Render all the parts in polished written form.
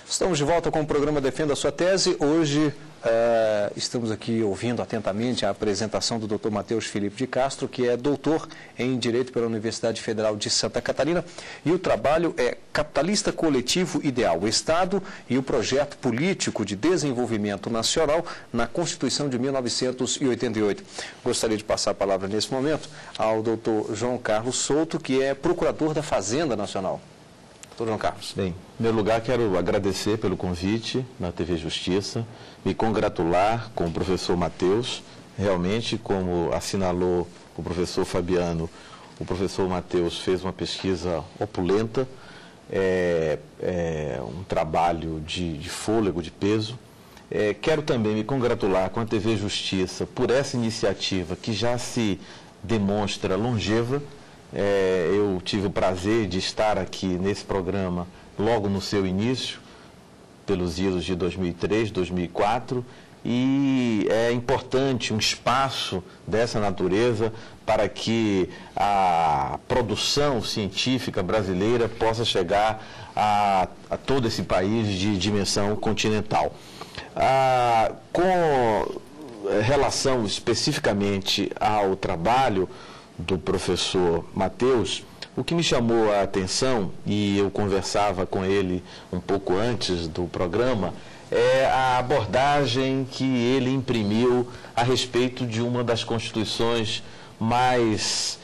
Estamos de volta com o programa Defenda a Sua Tese. Hoje estamos aqui ouvindo atentamente a apresentação do Dr. Matheus Felipe de Castro, que é doutor em Direito pela Universidade Federal de Santa Catarina. E o trabalho é Capitalista Coletivo Ideal, o Estado e o Projeto Político de Desenvolvimento Nacional na Constituição de 1988. Gostaria de passar a palavra nesse momento ao doutor João Carlos Souto, que é Procurador da Fazenda Nacional. Doutor João Carlos. Bem, em primeiro lugar, quero agradecer pelo convite na TV Justiça, me congratular com o professor Matheus. Realmente, como assinalou o professor Fabiano, o professor Matheus fez uma pesquisa opulenta, um trabalho de fôlego, de peso. Quero também me congratular com a TV Justiça por essa iniciativa que já se demonstra longeva. Eu tive o prazer de estar aqui nesse programa logo no seu início, pelos idos de 2003, 2004, e é importante um espaço dessa natureza para que a produção científica brasileira possa chegar a todo esse país de dimensão continental. Com relação especificamente ao trabalho do professor Matheus, o que me chamou a atenção, e eu conversava com ele um pouco antes do programa, é a abordagem que ele imprimiu a respeito de uma das constituições mais,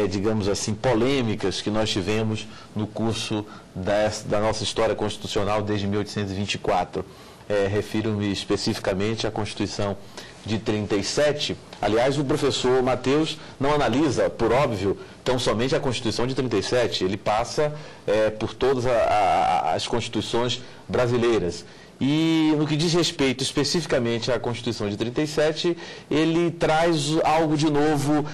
digamos assim, polêmicas que nós tivemos no curso da nossa história constitucional desde 1824. Refiro-me especificamente à Constituição de 37. Aliás, o professor Matheus não analisa, por óbvio, tão somente a Constituição de 37, ele passa por todas as constituições brasileiras. E no que diz respeito especificamente à Constituição de 37, ele traz algo de novo,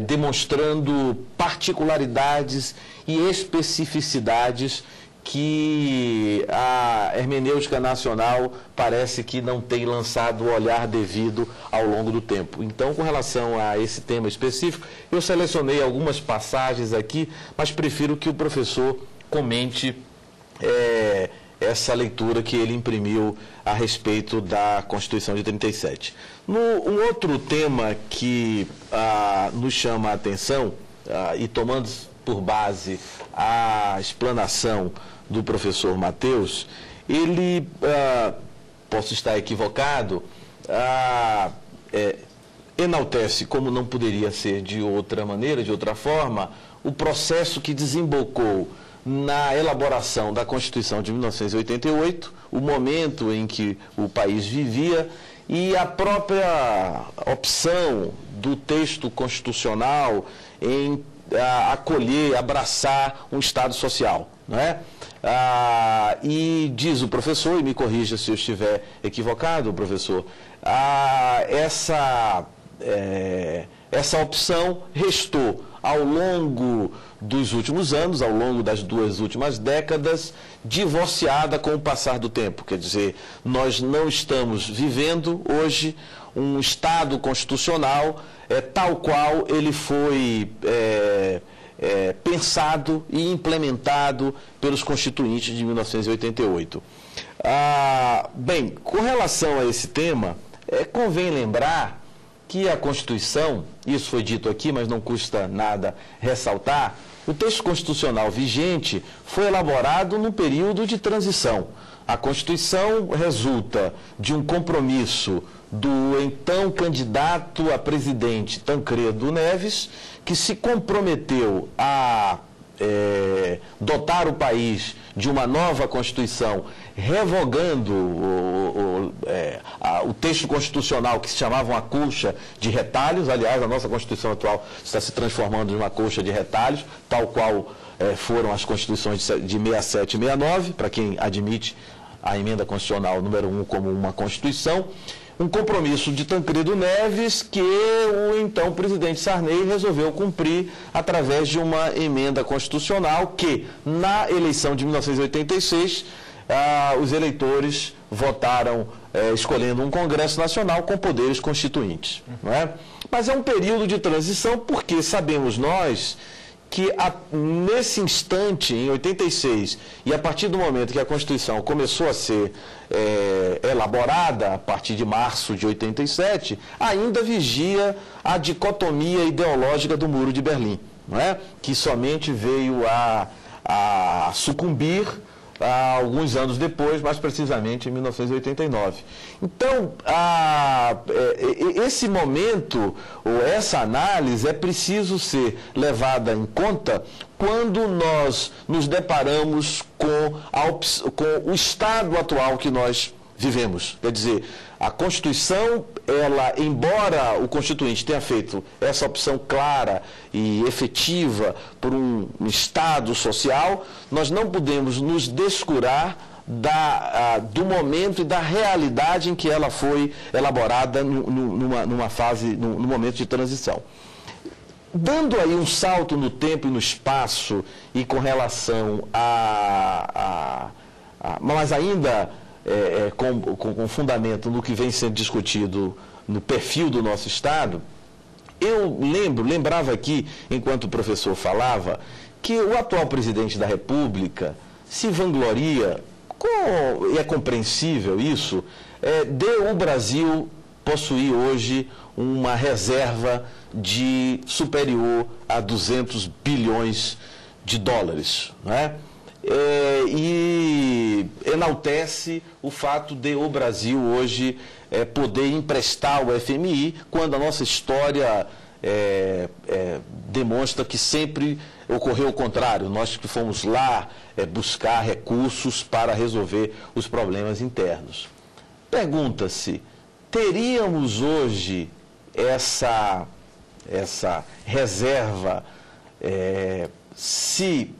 demonstrando particularidades e especificidades que a hermenêutica nacional parece que não tem lançado o olhar devido ao longo do tempo. Então, com relação a esse tema específico, eu selecionei algumas passagens aqui, mas prefiro que o professor comente essa leitura que ele imprimiu a respeito da Constituição de 37. Um outro tema que nos chama a atenção, e tomando por base a explanação do professor Matheus, ele, posso estar equivocado, enaltece, como não poderia ser de outra maneira, de outra forma, o processo que desembocou na elaboração da Constituição de 1988, o momento em que o país vivia e a própria opção do texto constitucional em acolher, abraçar um Estado social, não é? E diz o professor, e me corrija se eu estiver equivocado, professor, essa opção restou ao longo dos últimos anos, ao longo das duas últimas décadas, divorciada com o passar do tempo. Quer dizer, nós não estamos vivendo hoje um Estado constitucional tal qual ele foi pensado e implementado pelos constituintes de 1988. Bem, com relação a esse tema, convém lembrar que a Constituição, isso foi dito aqui, mas não custa nada ressaltar, o texto constitucional vigente foi elaborado num período de transição. A Constituição resulta de um compromisso do então candidato a presidente Tancredo Neves, que se comprometeu a dotar o país de uma nova Constituição, revogando o texto constitucional que se chamava uma colcha de retalhos. Aliás, a nossa Constituição atual está se transformando em uma colcha de retalhos, tal qual foram as Constituições de 67 e 69, para quem admite a emenda constitucional número 1 como uma Constituição. Um compromisso de Tancredo Neves que o então presidente Sarney resolveu cumprir através de uma emenda constitucional que, na eleição de 1986, os eleitores votaram escolhendo um Congresso Nacional com poderes constituintes. Não é? Mas é um período de transição porque sabemos nós que nesse instante, em 86, e a partir do momento que a Constituição começou a ser elaborada, a partir de março de 87, ainda vigia a dicotomia ideológica do Muro de Berlim, não é? Que somente veio a sucumbir alguns anos depois, mais precisamente em 1989. Então, esse momento, ou essa análise, é preciso ser levada em conta quando nós nos deparamos com o estado atual que nós vivemos. Quer dizer, a Constituição, ela, embora o Constituinte tenha feito essa opção clara e efetiva por um Estado social, nós não podemos nos descurar do momento e da realidade em que ela foi elaborada numa fase, num momento de transição. Dando aí um salto no tempo e no espaço e com relação mas ainda com fundamento no que vem sendo discutido no perfil do nosso Estado, eu lembrava aqui, enquanto o professor falava, que o atual presidente da República se vangloria, e é compreensível isso, de o Brasil possuir hoje uma reserva superior a 200 bilhões de dólares, não é? E enaltece o fato de o Brasil hoje poder emprestar o FMI, quando a nossa história demonstra que sempre ocorreu o contrário. Nós que fomos lá buscar recursos para resolver os problemas internos. Pergunta-se, teríamos hoje essa reserva se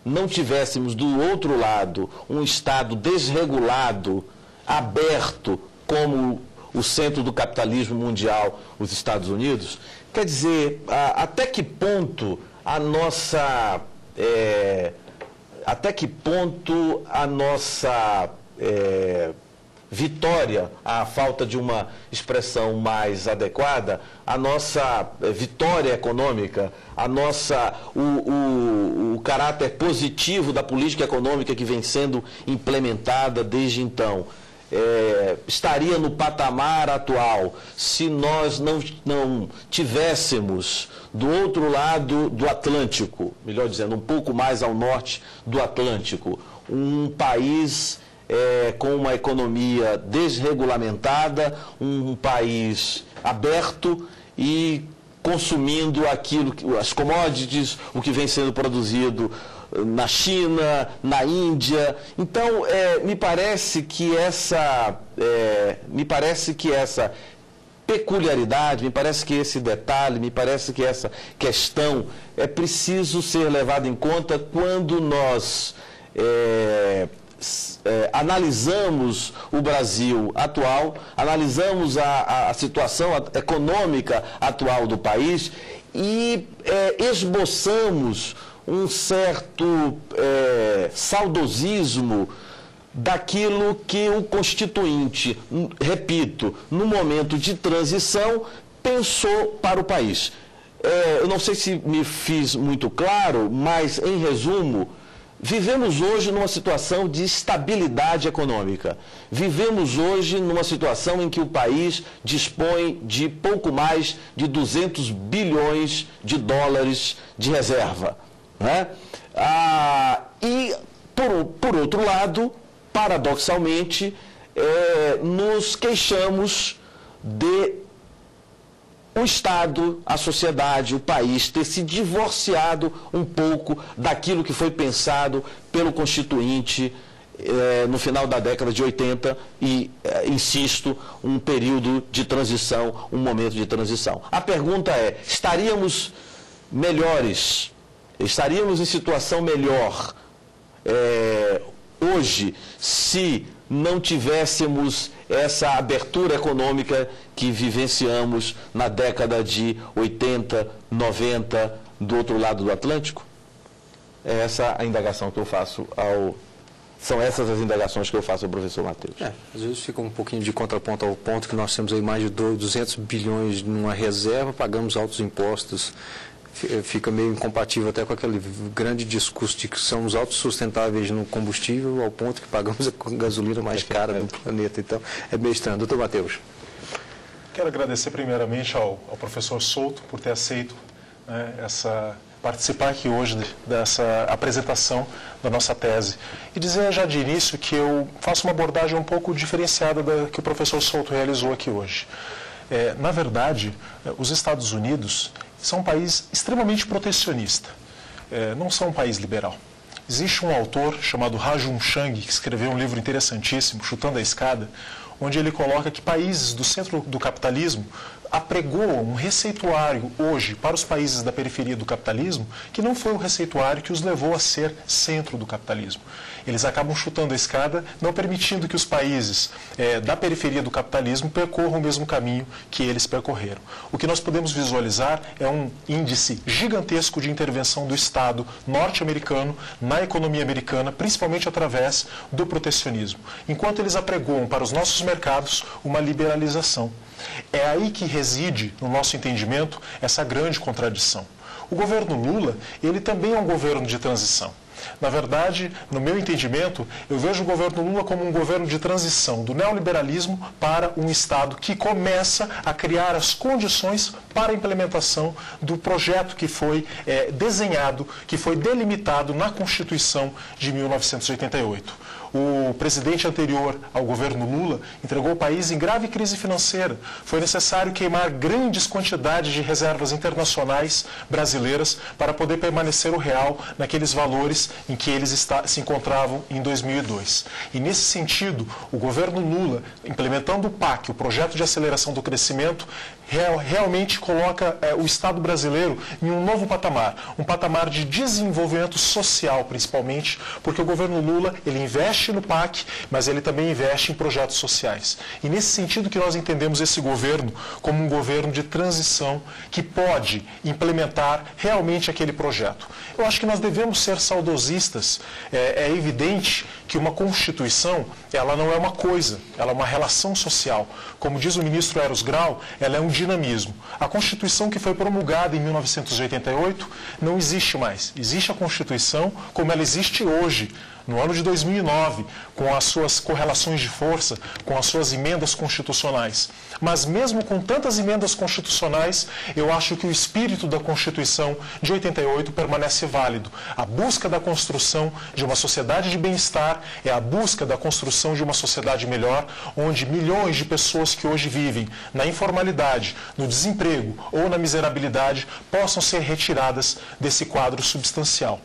não tivéssemos do outro lado um Estado desregulado, aberto, como o centro do capitalismo mundial, os Estados Unidos? Quer dizer, até que ponto a nossa vitória, a falta de uma expressão mais adequada, a nossa vitória econômica, o caráter positivo da política econômica que vem sendo implementada desde então, estaria no patamar atual se nós não tivéssemos do outro lado do Atlântico, melhor dizendo, um pouco mais ao norte do Atlântico, um país com uma economia desregulamentada, um país aberto e consumindo as commodities, o que vem sendo produzido na China, na Índia. Então, me parece que essa peculiaridade, me parece que esse detalhe, me parece que essa questão é preciso ser levada em conta quando nós analisamos o Brasil atual, analisamos a situação econômica atual do país e esboçamos um certo saudosismo daquilo que o Constituinte, repito, no momento de transição, pensou para o país. Eu não sei se me fiz muito claro, mas, em resumo, vivemos hoje numa situação de estabilidade econômica. Vivemos hoje numa situação em que o país dispõe de pouco mais de 200 bilhões de dólares de reserva, né? E, por outro lado, paradoxalmente, nos queixamos de o Estado, a sociedade, o país ter se divorciado um pouco daquilo que foi pensado pelo Constituinte no final da década de 80 e, insisto, um período de transição, um momento de transição. A pergunta é, estaríamos melhores, estaríamos em situação melhor hoje se não tivéssemos essa abertura econômica que vivenciamos na década de 80, 90, do outro lado do Atlântico? É essa a indagação que eu faço São essas as indagações que eu faço ao professor Matheus. Às vezes fica um pouquinho de contraponto ao ponto que nós temos aí mais de 200 bilhões numa reserva, pagamos altos impostos fica meio incompatível até com aquele grande discurso de que somos autossustentáveis no combustível ao ponto que pagamos a gasolina mais cara do planeta. Então, é meio estranho. Doutor Matheus. Quero agradecer primeiramente ao professor Souto por ter aceito, né, participar aqui hoje dessa apresentação da nossa tese. E dizer já de início que eu faço uma abordagem um pouco diferenciada da que o professor Souto realizou aqui hoje. Na verdade, os Estados Unidos são um país extremamente protecionista, não são um país liberal. Existe um autor chamado Ha-Joon Chang, que escreveu um livro interessantíssimo, Chutando a Escada, onde ele coloca que países do centro do capitalismo apregoam um receituário hoje para os países da periferia do capitalismo que não foi o receituário que os levou a ser centro do capitalismo. Eles acabam chutando a escada, não permitindo que os países da periferia do capitalismo percorram o mesmo caminho que eles percorreram. O que nós podemos visualizar é um índice gigantesco de intervenção do Estado norte-americano na economia americana, principalmente através do protecionismo, enquanto eles apregoam para os nossos mercados uma liberalização. É aí que reside, no nosso entendimento, essa grande contradição. O governo Lula, ele também é um governo de transição. Na verdade, no meu entendimento, eu vejo o governo Lula como um governo de transição do neoliberalismo para um Estado que começa a criar as condições para a implementação do projeto que foi desenhado, que foi delimitado na Constituição de 1988. O presidente anterior ao governo Lula entregou o país em grave crise financeira. Foi necessário queimar grandes quantidades de reservas internacionais brasileiras para poder permanecer o real naqueles valores em que eles se encontravam em 2002. E nesse sentido, o governo Lula, implementando o PAC, o Projeto de Aceleração do Crescimento, realmente coloca o Estado brasileiro em um novo patamar, um patamar de desenvolvimento social, principalmente, porque o governo Lula, ele investe no PAC, mas ele também investe em projetos sociais. E nesse sentido que nós entendemos esse governo como um governo de transição que pode implementar realmente aquele projeto. Eu acho que nós devemos ser saudosistas. É evidente que uma Constituição, ela não é uma coisa, ela é uma relação social. Como diz o ministro Eros Grau, ela é um dinamismo. A Constituição que foi promulgada em 1988 não existe mais. Existe a Constituição como ela existe hoje, no ano de 2009, com as suas correlações de força, com as suas emendas constitucionais. Mas mesmo com tantas emendas constitucionais, eu acho que o espírito da Constituição de 88 permanece válido. A busca da construção de uma sociedade de bem-estar é a busca da construção de uma sociedade melhor, onde milhões de pessoas que hoje vivem na informalidade, no desemprego ou na miserabilidade possam ser retiradas desse quadro substancial.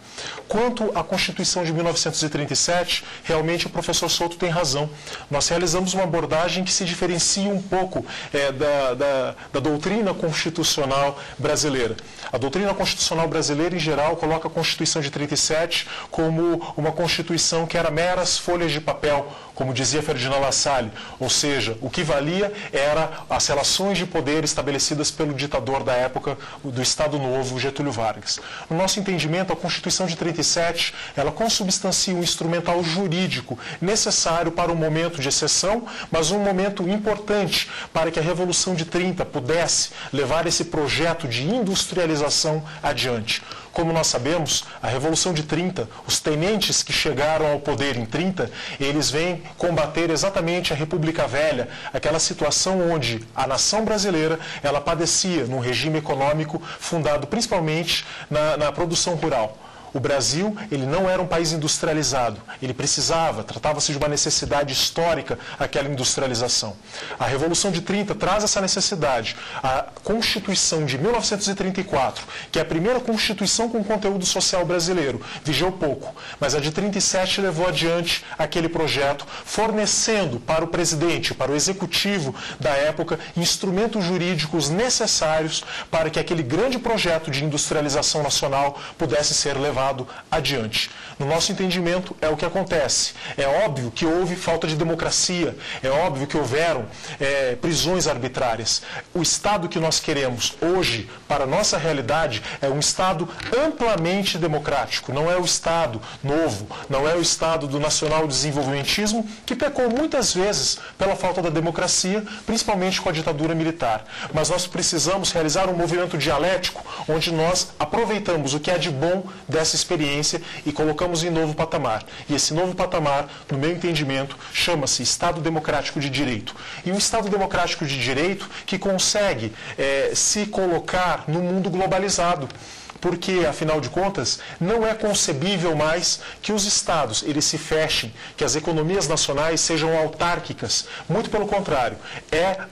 Quanto à Constituição de 1937, realmente o professor Souto tem razão. Nós realizamos uma abordagem que se diferencia um pouco da doutrina constitucional brasileira. A doutrina constitucional brasileira, em geral, coloca a Constituição de 37 como uma Constituição que era meras folhas de papel, como dizia Ferdinand Lassalle, ou seja, o que valia era as relações de poder estabelecidas pelo ditador da época do Estado Novo, Getúlio Vargas. No nosso entendimento, a Constituição de 37, ela consubstancia um instrumental jurídico necessário para um momento de exceção, mas um momento importante para que a Revolução de 30 pudesse levar esse projeto de industrialização adiante. Como nós sabemos, a Revolução de 30, os tenentes que chegaram ao poder em 30, eles vêm combater exatamente a República Velha, aquela situação onde a nação brasileira, ela padecia num regime econômico fundado principalmente na produção rural. O Brasil, ele não era um país industrializado, ele precisava, tratava-se de uma necessidade histórica aquela industrialização. A Revolução de 30 traz essa necessidade. A Constituição de 1934, que é a primeira Constituição com conteúdo social brasileiro, vigiou pouco, mas a de 37 levou adiante aquele projeto, fornecendo para o presidente, para o executivo da época, instrumentos jurídicos necessários para que aquele grande projeto de industrialização nacional pudesse ser levado passado adiante. No nosso entendimento, é o que acontece. É óbvio que houve falta de democracia, é óbvio que houveram prisões arbitrárias. O Estado que nós queremos hoje, para a nossa realidade, é um Estado amplamente democrático. Não é o Estado novo, não é o Estado do nacional-desenvolvimentismo, que pecou muitas vezes pela falta da democracia, principalmente com a ditadura militar. Mas nós precisamos realizar um movimento dialético, onde nós aproveitamos o que é de bom dessa experiência e colocamos em novo patamar. E esse novo patamar, no meu entendimento, chama-se Estado Democrático de Direito. E um Estado Democrático de Direito que consegue se colocar no mundo globalizado. Porque, afinal de contas, não é concebível mais que os estados eles se fechem, que as economias nacionais sejam autárquicas. Muito pelo contrário,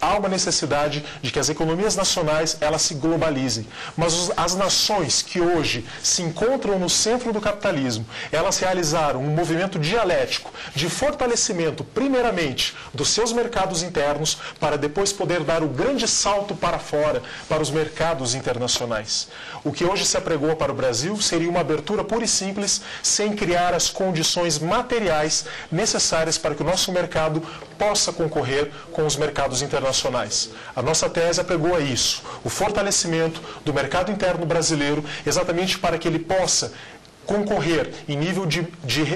há uma necessidade de que as economias nacionais elas se globalizem. Mas as nações que hoje se encontram no centro do capitalismo, elas realizaram um movimento dialético de fortalecimento, primeiramente, dos seus mercados internos, para depois poder dar o grande salto para fora, para os mercados internacionais. O que hoje se apregou para o Brasil seria uma abertura pura e simples, sem criar as condições materiais necessárias para que o nosso mercado possa concorrer com os mercados internacionais. A nossa tese apregou a isso, o fortalecimento do mercado interno brasileiro, exatamente para que ele possa concorrer em nível de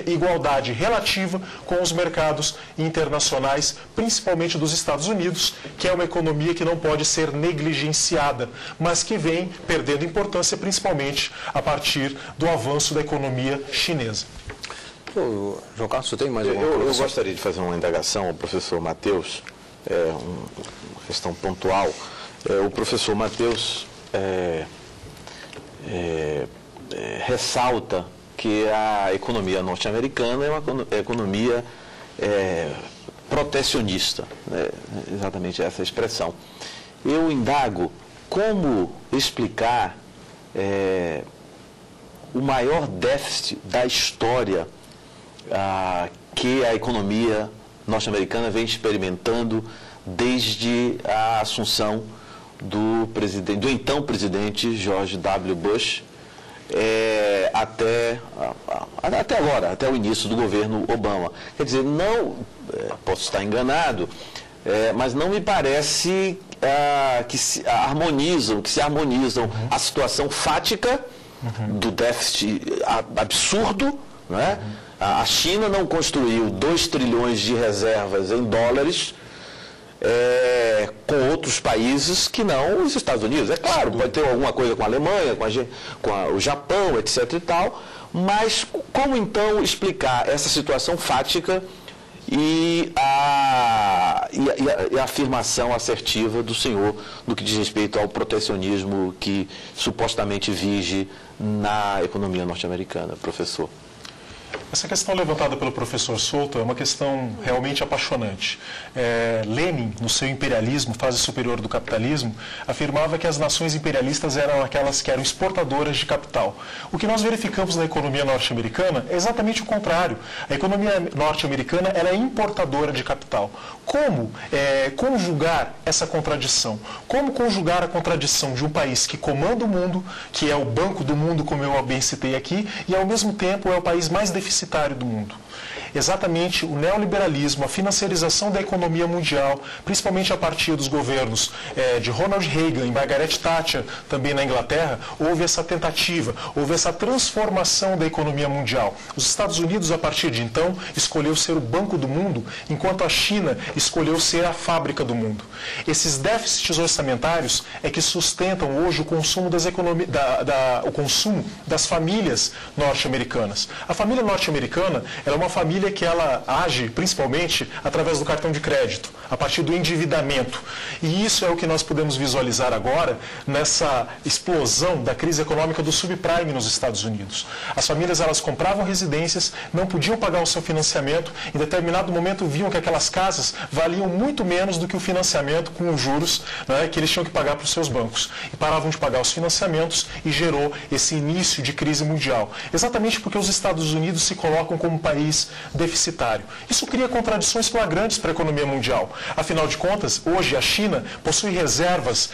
igualdade relativa com os mercados internacionais, principalmente dos Estados Unidos, que é uma economia que não pode ser negligenciada, mas que vem perdendo importância principalmente a partir do avanço da economia chinesa. João Carlos, você tem mais alguma coisa? Eu gostaria de fazer uma indagação ao professor Matheus, uma questão pontual. O professor Matheus ressalta que a economia norte-americana é uma economia protecionista, né? Exatamente essa expressão. Eu indago como explicar o maior déficit da história que a economia norte-americana vem experimentando desde a assunção do então presidente George W. Bush, até agora, até o início do governo Obama. Quer dizer, não, posso estar enganado, mas não me parece que se harmonizam a situação fática do déficit absurdo, né? A China não construiu 2 trilhões de reservas em dólares com outros países que não os Estados Unidos. É claro, pode ter alguma coisa com a Alemanha, com o Japão, etc. e tal, mas como então explicar essa situação fática e a afirmação assertiva do senhor no que diz respeito ao protecionismo que supostamente vige na economia norte-americana, professor? Essa questão levantada pelo professor Souto é uma questão realmente apaixonante. Lenin, no seu Imperialismo, Fase Superior do Capitalismo, afirmava que as nações imperialistas eram aquelas que eram exportadoras de capital. O que nós verificamos na economia norte-americana é exatamente o contrário. A economia norte-americana ela é importadora de capital. Como conjugar essa contradição? Como conjugar a contradição de um país que comanda o mundo, que é o banco do mundo, como eu bem citei aqui, e ao mesmo tempo é o país mais deficitário do mundo? Exatamente o neoliberalismo, a financiarização da economia mundial, principalmente a partir dos governos de Ronald Reagan e Margaret Thatcher, também na Inglaterra, houve essa tentativa, houve essa transformação da economia mundial. Os Estados Unidos, a partir de então, escolheu ser o banco do mundo, enquanto a China escolheu ser a fábrica do mundo. Esses déficits orçamentários é que sustentam hoje o consumo o consumo das famílias norte-americanas. A família norte-americana é uma família que ela age principalmente através do cartão de crédito, a partir do endividamento. E isso é o que nós podemos visualizar agora nessa explosão da crise econômica do subprime nos Estados Unidos. As famílias elas compravam residências, não podiam pagar o seu financiamento, em determinado momento viam que aquelas casas valiam muito menos do que o financiamento com os juros, né, que eles tinham que pagar para os seus bancos. E paravam de pagar os financiamentos e gerou esse início de crise mundial. Exatamente porque os Estados Unidos se colocam como um país deficitário. Isso cria contradições flagrantes para a economia mundial. Afinal de contas, hoje a China possui reservas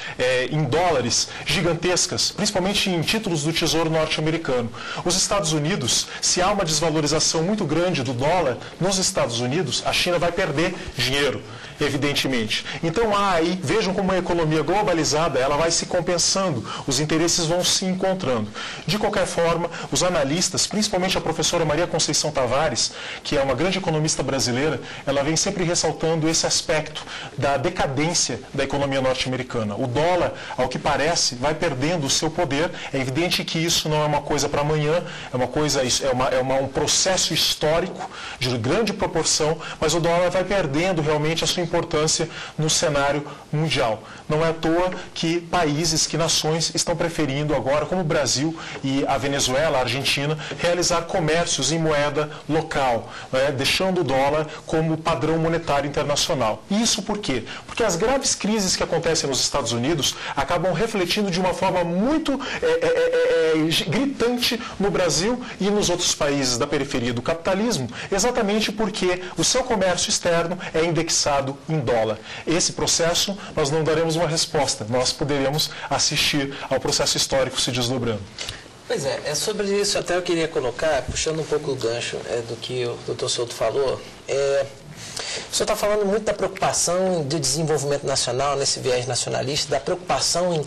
em dólares gigantescas, principalmente em títulos do Tesouro norte-americano. Os Estados Unidos, se há uma desvalorização muito grande do dólar nos Estados Unidos, a China vai perder dinheiro, evidentemente. Então há aí, vejam como a economia globalizada, ela vai se compensando, os interesses vão se encontrando. De qualquer forma, os analistas, principalmente a professora Maria Conceição Tavares, que é uma grande economista brasileira, ela vem sempre ressaltando esse aspecto da decadência da economia norte-americana. O dólar, ao que parece, vai perdendo o seu poder. É evidente que isso não é uma coisa para amanhã, um processo histórico de grande proporção, mas o dólar vai perdendo realmente a sua importância no cenário mundial. Não é à toa que países, que nações estão preferindo agora, como o Brasil e a Venezuela, a Argentina, realizar comércios em moeda local, deixando o dólar como padrão monetário internacional. E isso por quê? Porque as graves crises que acontecem nos Estados Unidos acabam refletindo de uma forma muito gritante no Brasil e nos outros países da periferia do capitalismo, exatamente porque o seu comércio externo é indexado em dólar. Esse processo, nós não daremos uma resposta, nós poderemos assistir ao processo histórico se desdobrando. Pois é sobre isso até eu queria colocar, puxando um pouco o gancho do que o Dr. Souto falou, o senhor está falando muito da preocupação do desenvolvimento nacional, nesse viés nacionalista, da preocupação em,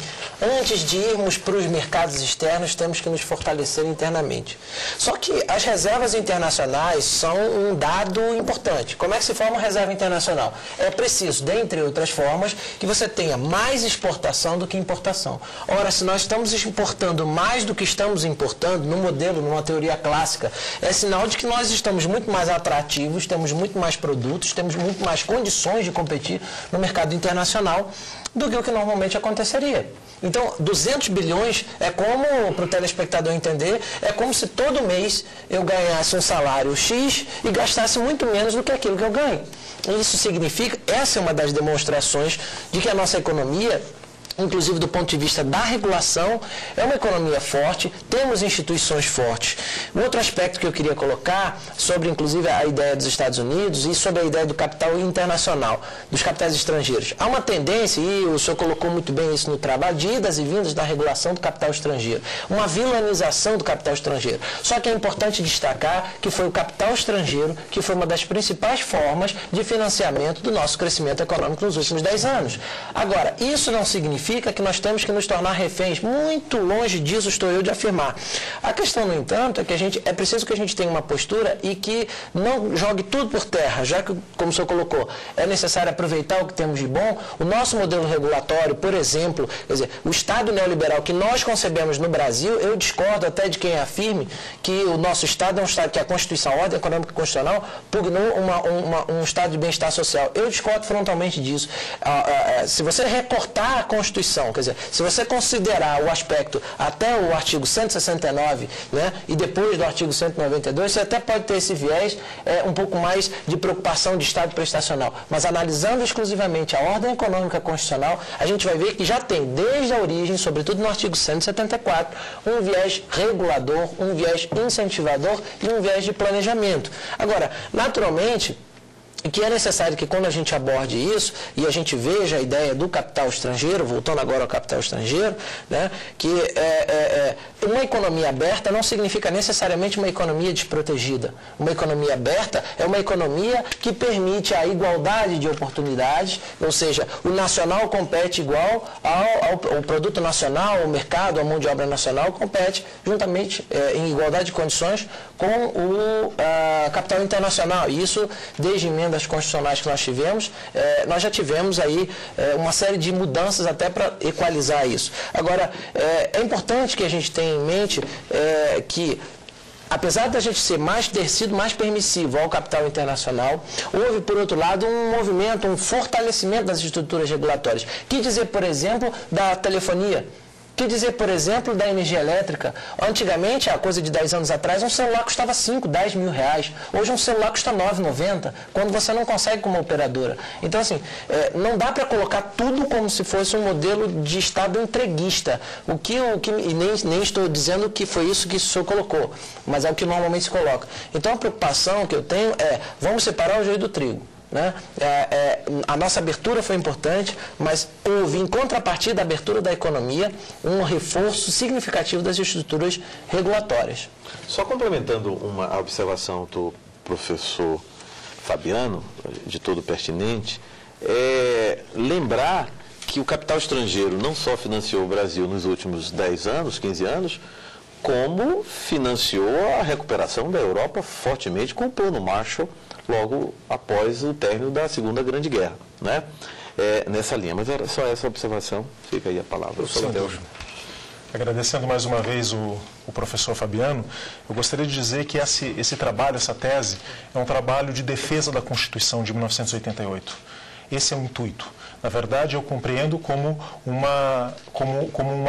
antes de irmos para os mercados externos, temos que nos fortalecer internamente. Só que as reservas internacionais são um dado importante. Como é que se forma uma reserva internacional? É preciso, dentre outras formas, que você tenha mais exportação do que importação. Ora, se nós estamos exportando mais do que estamos importando, no modelo, numa teoria clássica, é sinal de que nós estamos muito mais atrativos, temos muito mais produtos, temos muito mais condições de competir no mercado internacional do que o que normalmente aconteceria. Então, 200 bilhões é como, para o telespectador entender, é como se todo mês eu ganhasse um salário X e gastasse muito menos do que aquilo que eu ganho. Isso significa, essa é uma das demonstrações de que a nossa economia, inclusive do ponto de vista da regulação, é uma economia forte, temos instituições fortes. Um outro aspecto que eu queria colocar, sobre inclusive a ideia dos Estados Unidos e sobre a ideia do capital internacional, dos capitais estrangeiros. Há uma tendência, e o senhor colocou muito bem isso no trabalho, de idas e vindas da regulação do capital estrangeiro. Uma vilanização do capital estrangeiro. Só que é importante destacar que foi o capital estrangeiro que foi uma das principais formas de financiamento do nosso crescimento econômico nos últimos 10 anos. Agora, isso não significa que nós temos que nos tornar reféns. Muito longe disso estou eu de afirmar. A questão, no entanto, é que é preciso que a gente tenha uma postura e que não jogue tudo por terra, já que, como o senhor colocou, é necessário aproveitar o que temos de bom. O nosso modelo regulatório, por exemplo, quer dizer, o Estado neoliberal que nós concebemos no Brasil, eu discordo até de quem afirme que o nosso Estado é um Estado que a Constituição, a Ordem Econômica Constitucional, pugnou um Estado de bem-estar social. Eu discordo frontalmente disso. Se você recortar a Constituição, quer dizer, se você considerar o aspecto até o artigo 169, né, e depois do artigo 192, você até pode ter esse viés um pouco mais de preocupação de Estado prestacional. Mas analisando exclusivamente a ordem econômica constitucional, a gente vai ver que já tem, desde a origem, sobretudo no artigo 174, um viés regulador, um viés incentivador e um viés de planejamento. Agora, naturalmente, que é necessário que quando a gente aborde isso e a gente veja a ideia do capital estrangeiro, voltando agora ao capital estrangeiro, né, que uma economia aberta não significa necessariamente uma economia desprotegida. Uma economia aberta é uma economia que permite a igualdade de oportunidades, ou seja, o nacional compete igual ao produto nacional, ao mercado, a mão de obra nacional compete juntamente em igualdade de condições com o capital internacional. E isso, desde emendas constitucionais que nós tivemos, nós já tivemos aí uma série de mudanças até para equalizar isso. Agora, é importante que a gente tenha em mente que, apesar da gente ter sido mais permissivo ao capital internacional, houve, por outro lado, um movimento, um fortalecimento das estruturas regulatórias. Que dizer, por exemplo, da telefonia? Que dizer, por exemplo, da energia elétrica? Antigamente, há coisa de 10 anos atrás, um celular custava 5, 10 mil reais. Hoje um celular custa 9,90, quando você não consegue com uma operadora. Então, assim, não dá para colocar tudo como se fosse um modelo de Estado entreguista. E nem estou dizendo que foi isso que o senhor colocou, mas é o que normalmente se coloca. Então, a preocupação que eu tenho é, vamos separar o joio do trigo. Né? A nossa abertura foi importante, mas houve, em contrapartida da abertura da economia, um reforço significativo das estruturas regulatórias. Só complementando uma observação do professor Fabiano, de todo pertinente, lembrar que o capital estrangeiro não só financiou o Brasil nos últimos 10 anos, 15 anos, como financiou a recuperação da Europa fortemente com o Plano Marshall, logo após o término da Segunda Grande Guerra, né? Nessa linha. Mas era só essa observação. Fica aí a palavra. Professor Matheus. Agradecendo mais uma vez o professor Fabiano, eu gostaria de dizer que esse trabalho, essa tese, é um trabalho de defesa da Constituição de 1988. Esse é o intuito. Na verdade, eu compreendo como uma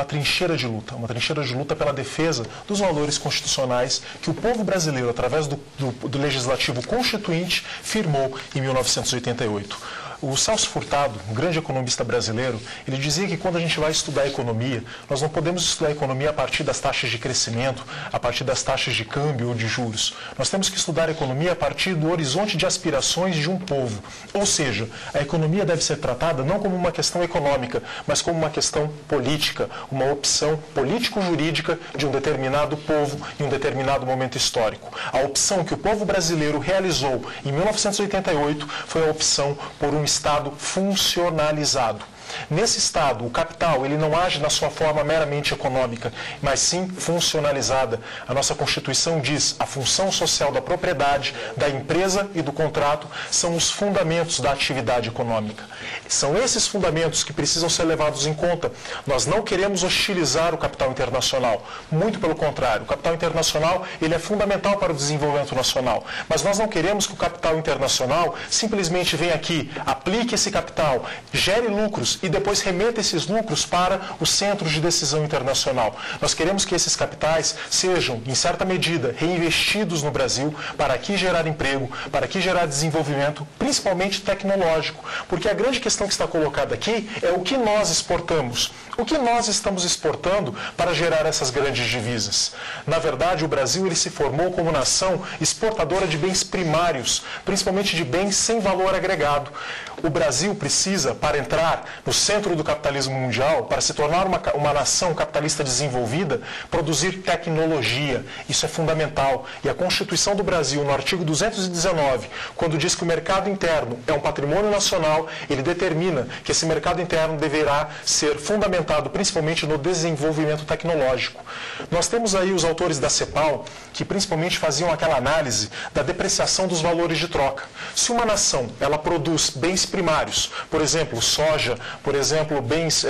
trincheira de luta pela defesa dos valores constitucionais que o povo brasileiro, através do Legislativo Constituinte, firmou em 1988. O Celso Furtado, um grande economista brasileiro, ele dizia que quando a gente vai estudar economia, nós não podemos estudar economia a partir das taxas de crescimento, a partir das taxas de câmbio ou de juros. Nós temos que estudar economia a partir do horizonte de aspirações de um povo. Ou seja, a economia deve ser tratada não como uma questão econômica, mas como uma questão política, uma opção político-jurídica de um determinado povo em um determinado momento histórico. A opção que o povo brasileiro realizou em 1988 foi a opção por um Estado funcionalizado. Nesse Estado, o capital ele não age na sua forma meramente econômica, mas sim funcionalizada. A nossa Constituição diz a função social da propriedade, da empresa e do contrato são os fundamentos da atividade econômica. São esses fundamentos que precisam ser levados em conta. Nós não queremos hostilizar o capital internacional, muito pelo contrário. O capital internacional ele é fundamental para o desenvolvimento nacional, mas nós não queremos que o capital internacional simplesmente venha aqui, aplique esse capital, gere lucros e depois remeta esses lucros para os centros de decisão internacional. Nós queremos que esses capitais sejam, em certa medida, reinvestidos no Brasil para aqui gerar emprego, para aqui gerar desenvolvimento, principalmente tecnológico. Porque a grande questão que está colocada aqui é o que nós exportamos. O que nós estamos exportando para gerar essas grandes divisas? Na verdade, o Brasil ele se formou como nação exportadora de bens primários, principalmente de bens sem valor agregado. O Brasil precisa, para entrar no centro do capitalismo mundial, para se tornar uma nação capitalista desenvolvida, produzir tecnologia. Isso é fundamental. E a Constituição do Brasil, no artigo 219, quando diz que o mercado interno é um patrimônio nacional, ele determina que esse mercado interno deverá ser fundamentado principalmente no desenvolvimento tecnológico. Nós temos aí os autores da CEPAL, que principalmente faziam aquela análise da depreciação dos valores de troca. Se uma nação ela produz bens primários, por exemplo, soja, por exemplo, bens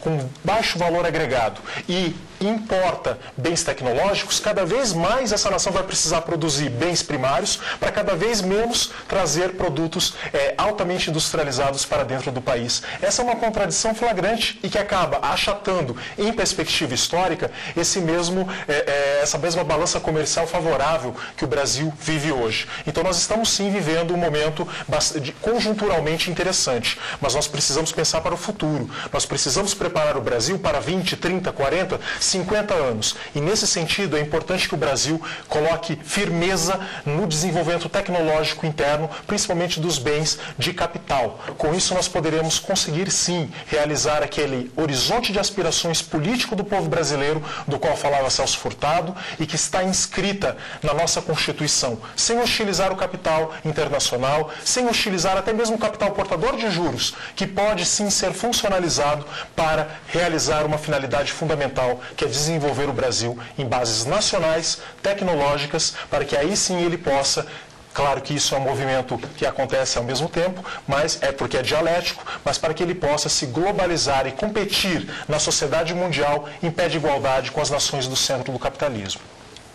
com baixo valor agregado, e importa bens tecnológicos, cada vez mais essa nação vai precisar produzir bens primários para cada vez menos trazer produtos altamente industrializados para dentro do país. Essa é uma contradição flagrante e que acaba achatando, em perspectiva histórica, essa mesma balança comercial favorável que o Brasil vive hoje. Então nós estamos sim vivendo um momento conjunturalmente interessante, mas nós precisamos pensar para o futuro. Nós precisamos preparar o Brasil para 20, 30, 40, 50 anos. E nesse sentido é importante que o Brasil coloque firmeza no desenvolvimento tecnológico interno, principalmente dos bens de capital. Com isso nós poderemos conseguir sim realizar aquele horizonte de aspirações político do povo brasileiro, do qual falava Celso Furtado, e que está inscrita na nossa Constituição, sem hostilizar o capital internacional, sem hostilizar até mesmo o capital portador de juros, que pode sim ser funcionalizado para realizar uma finalidade fundamental, que é desenvolver o Brasil em bases nacionais, tecnológicas, para que aí sim ele possa. Claro que isso é um movimento que acontece ao mesmo tempo, mas é porque é dialético, mas para que ele possa se globalizar e competir na sociedade mundial em pé de igualdade com as nações do centro do capitalismo.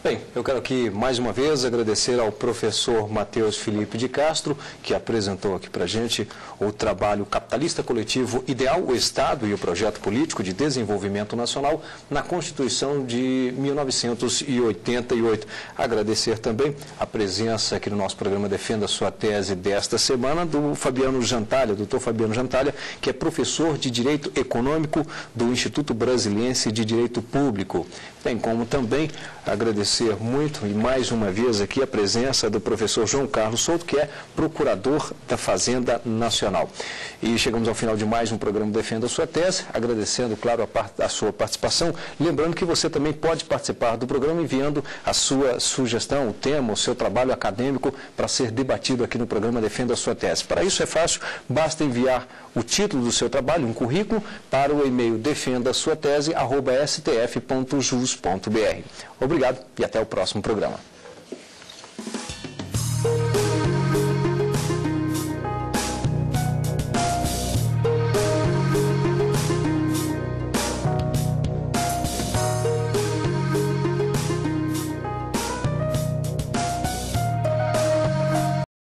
Bem, eu quero aqui mais uma vez agradecer ao professor Matheus Felipe de Castro, que apresentou aqui para a gente o trabalho Capitalista Coletivo Ideal, o Estado e o Projeto Político de Desenvolvimento Nacional na Constituição de 1988. Agradecer também a presença aqui no nosso programa Defenda a Sua Tese desta semana do Fabiano Jantalha, doutor Fabiano Jantalha, que é professor de Direito Econômico do Instituto Brasiliense de Direito Público. Bem como também agradecer muito e mais uma vez aqui a presença do professor João Carlos Souto, que é procurador da Fazenda Nacional. E chegamos ao final de mais um programa Defenda a Sua Tese, agradecendo, claro, a sua participação. Lembrando que você também pode participar do programa enviando a sua sugestão, o tema, o seu trabalho acadêmico para ser debatido aqui no programa Defenda a Sua Tese. Para isso é fácil, basta enviar o título do seu trabalho, um currículo, para o e-mail defendasuatese@stf.jus.br. Obrigado e até o próximo programa.